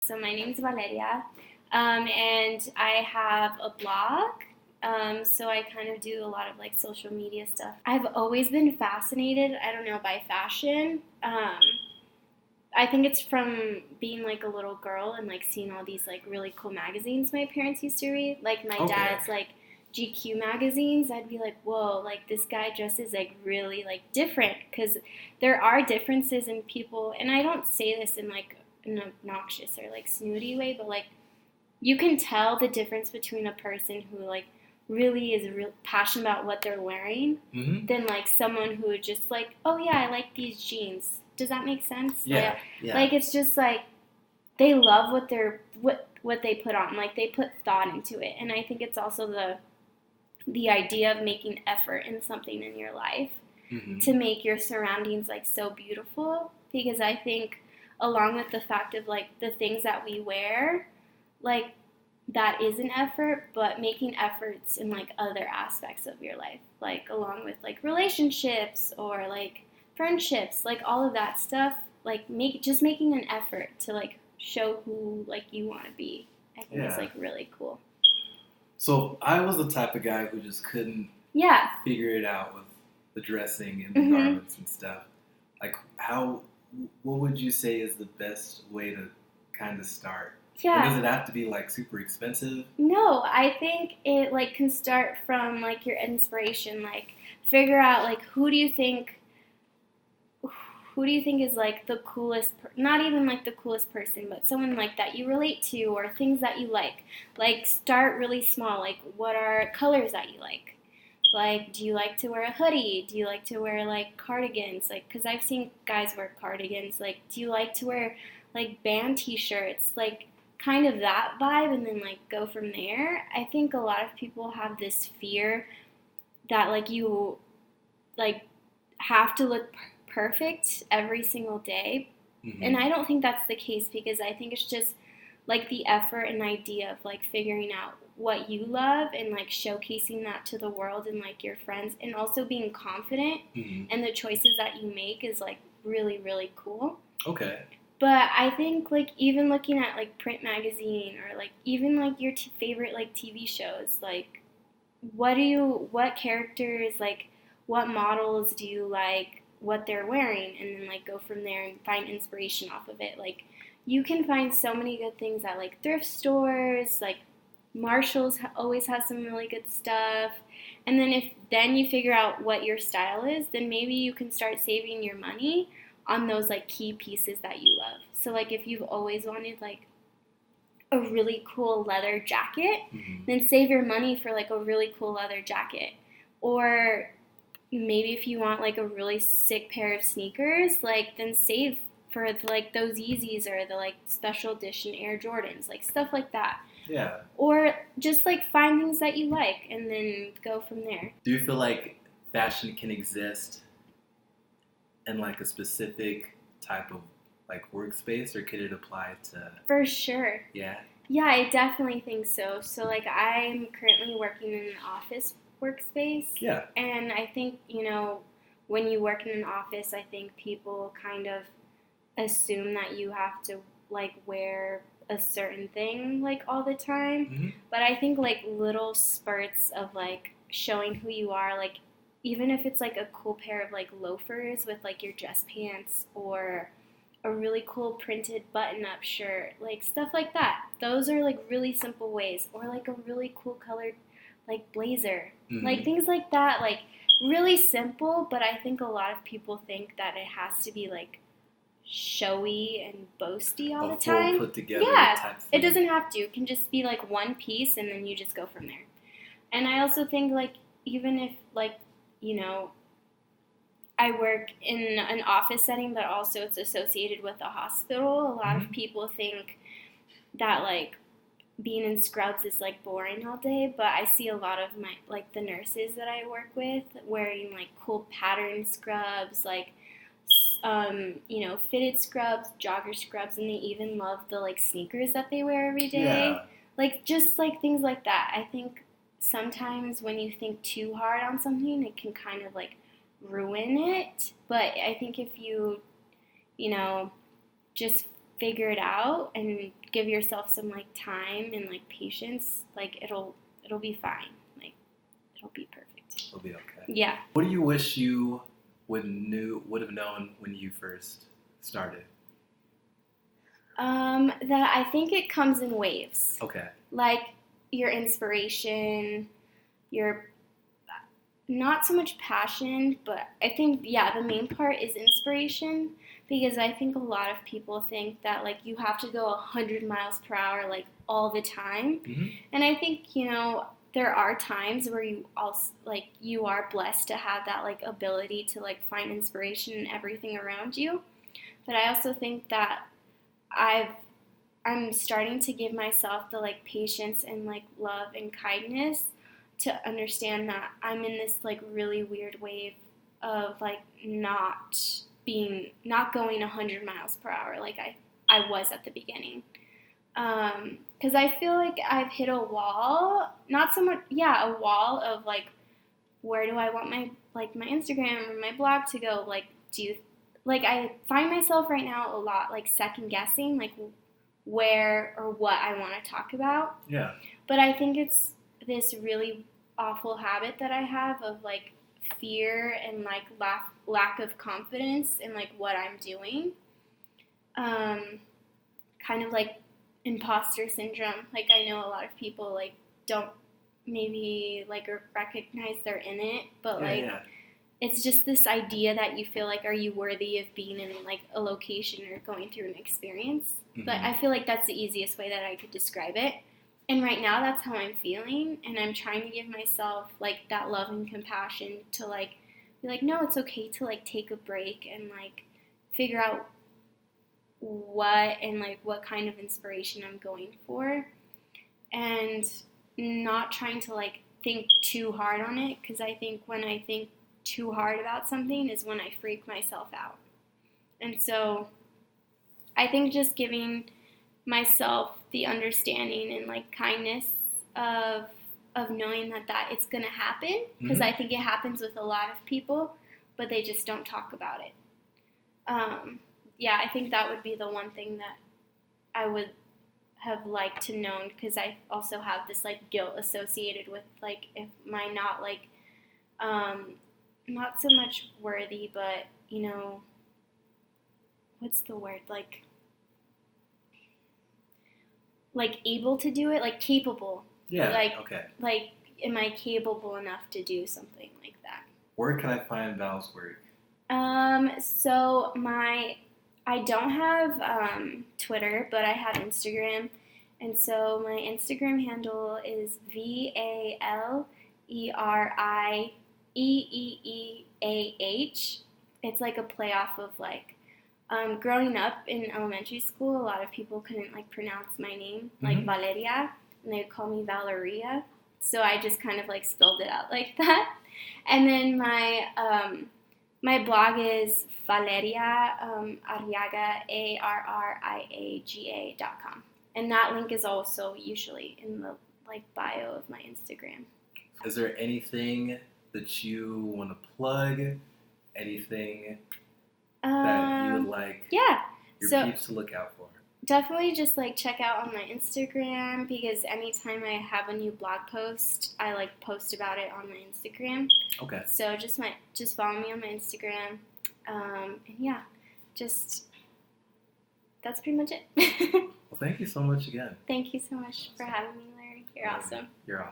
So my name's Valeria, and I have a blog. So I kind of do a lot of like social media stuff. I've always been fascinated, I don't know, by fashion. I think it's from being like a little girl and like seeing all these like really cool magazines my parents used to read. Like my Okay. dad's like GQ magazines. I'd be like, whoa, like this guy dresses like really like different because there are differences in people. And I don't say this in like an obnoxious or like snooty way, but like you can tell the difference between a person who like really is real passionate about what they're wearing Mm-hmm. than like someone who would just like, oh yeah, I like these jeans. Does that make sense? Yeah. Yeah. Like it's just like they love what they put on. Like they put thought into it. And I think it's also the idea of making effort in something in your life Mm-hmm. to make your surroundings like so beautiful, because I think along with the fact of like the things that we wear, like that is an effort, but making efforts in like other aspects of your life, like along with like relationships or like friendships, like all of that stuff, like making an effort to like show who like you want to be, I think is Yeah. like really cool. So I was the type of guy who just couldn't Yeah. figure it out with the dressing and the Mhm. garments and stuff. Like, what would you say is the best way to kind of start? And does Yeah. it have to be like super expensive? No, I think it like can start from like your inspiration, like figure out like who do you think is like the coolest not even like the coolest person, but someone like that you relate to, or things that you like start really small. Like what are colors that you like do you like to wear a hoodie, do you like to wear like cardigans, like because I've seen guys wear cardigans, like do you like to wear like band t-shirts, like kind of that vibe, and then like go from there. I think a lot of people have this fear that like you like have to look perfect every single day. Mm-hmm. And I don't think that's the case, because I think it's just like the effort and idea of like figuring out what you love and like showcasing that to the world and like your friends, and also being confident Mm-hmm. and the choices that you make is like really, really cool. Okay. But I think like even looking at like print magazine, or like even like your favorite like TV shows, like what characters, like what models do you like, what they're wearing, and then like go from there and find inspiration off of it. Like you can find so many good things at like thrift stores, like Marshalls always has some really good stuff. And then if then you figure out what your style is, then maybe you can start saving your money on those like key pieces that you love. So like if you've always wanted like a really cool leather jacket, Mm-hmm. then save your money for like a really cool leather jacket. Or maybe if you want like a really sick pair of sneakers, like then save for like those Yeezys or the like special edition Air Jordans, like stuff like that. Yeah. Or just like find things that you like and then go from there. Do you feel like fashion can exist in like a specific type of like workspace, or could it apply to? For sure. Yeah. Yeah, I definitely think so. So like I'm currently working in an office workspace. Yeah. And I think, when you work in an office, I think people kind of assume that you have to like wear a certain thing like all the time. Mm-hmm. But I think like little spurts of like showing who you are, like even if it's like a cool pair of like loafers with like your dress pants, or a really cool printed button up shirt, like stuff like that. Those are like really simple ways. Or like a really cool colored like blazer. Mm-hmm. Like things like that, like really simple, but I think a lot of people think that it has to be like showy and boasty all the time. Full put together Yeah, type thing. it doesn't have to. It can just be like one piece and then you just go from there. And I also think like even if like, I work in an office setting, but also it's associated with a hospital, a lot of people think that like being in scrubs is like boring all day, but I see a lot of my like the nurses that I work with wearing like cool pattern scrubs, like fitted scrubs, jogger scrubs, and they even love the like sneakers that they wear every day. Yeah. Like just like things like that. I think sometimes when you think too hard on something, it can kind of like ruin it. But I think if you, just figure it out and give yourself some like time and like patience, like it'll be fine. Like it'll be perfect. It'll be okay. Yeah. What do you wish you would have known when you first started? That I think it comes in waves. Okay. Like your inspiration, your not so much passion, but I think the main part is inspiration, because I think a lot of people think that like you have to go 100 miles per hour like all the time. Mm-hmm. And I think, there are times where you also like you are blessed to have that like ability to like find inspiration in everything around you. But I also think that I'm starting to give myself the like patience and like love and kindness to understand that I'm in this like really weird wave of like not going 100 miles per hour like I was at the beginning. Because I feel like I've hit a wall, not so much, a wall of like, where do I want my Instagram or my blog to go? Like, I find myself right now a lot like second guessing, like where or what I want to talk about. Yeah. But I think it's this really awful habit that I have of like fear and like lack of confidence in like what I'm doing. Kind of like imposter syndrome. Like I know a lot of people like don't maybe like recognize they're in it, but it's just this idea that you feel like, are you worthy of being in like a location or going through an experience? Mm-hmm. But I feel like that's the easiest way that I could describe it. And right now that's how I'm feeling, and I'm trying to give myself like that love and compassion to like be like, no, it's okay to like take a break and like figure out what kind of inspiration I'm going for, and not trying to like think too hard on it, because I think when I think too hard about something is when I freak myself out. And so I think just giving myself the understanding and like kindness of knowing that it's gonna happen, because Mm-hmm. I think it happens with a lot of people, but they just don't talk about it. I think that would be the one thing that I would have liked to known, because I also have this like guilt associated with like, if my not like not so much worthy, but what's the word, like able to do it, like capable. Yeah. Like okay. Like, am I capable enough to do something like that? Where can I find Val's work? So I don't have Twitter, but I have Instagram, and so my Instagram handle is ValEeeeah. It's like a play off of like growing up in elementary school, a lot of people couldn't like pronounce my name, like Mm-hmm. Valeria, and they would call me Valeria. So I just kind of like spelled it out like that. And then my blog is Valeria Arriaga, ARRIAGA.com. And that link is also usually in the like bio of my Instagram. Is there anything that you want to plug? Anything that you would like your peeps to look out for? Definitely just like check out on my Instagram, because anytime I have a new blog post, I like post about it on my Instagram. Okay. So just follow me on my Instagram, and that's pretty much it. Well, thank you so much again. Thank you so much for having me, Larry. You're awesome. You're awesome.